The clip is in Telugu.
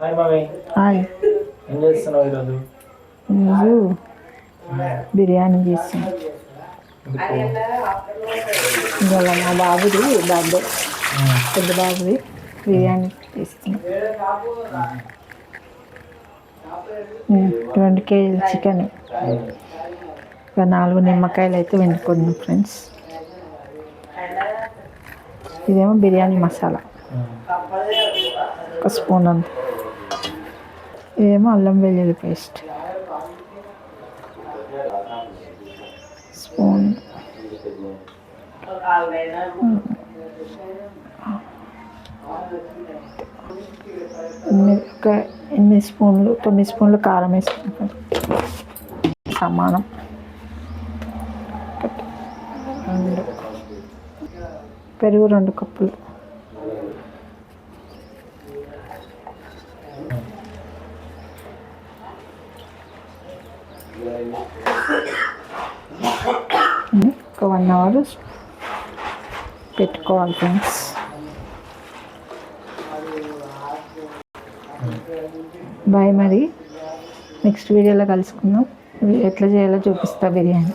హాయ్. ఈరోజు బిర్యానీ చేస్తాను. ఇవాళ మా బాబుది బర్త్డే, పెద్ద బాబుది. బిర్యానీ చేస్తున్నాం. 20 కేజీల చికెన్, ఒక 4 నిమ్మకాయలు అయితే వండుకున్నాం ఫ్రెండ్స్. ఇదేమో బిర్యానీ మసాలా, ఒక స్పూన్ అంత. ఇదేమో అల్లం వెల్లుల్లి పేస్ట్ స్పూన్. ఒక 8 స్పూన్లు 9 స్పూన్లు కారం వేసుకుంటాం సమానం. 2 పెరుగు 2 కప్పులు. ఒక 1 అవర్ పెట్టుకోవాలి ఫ్రెండ్స్. బాయ్. మరి నెక్స్ట్ వీడియోలో కలుసుకుందాం. ఎట్లా చేయాలో చూపిస్తా బిర్యానీ.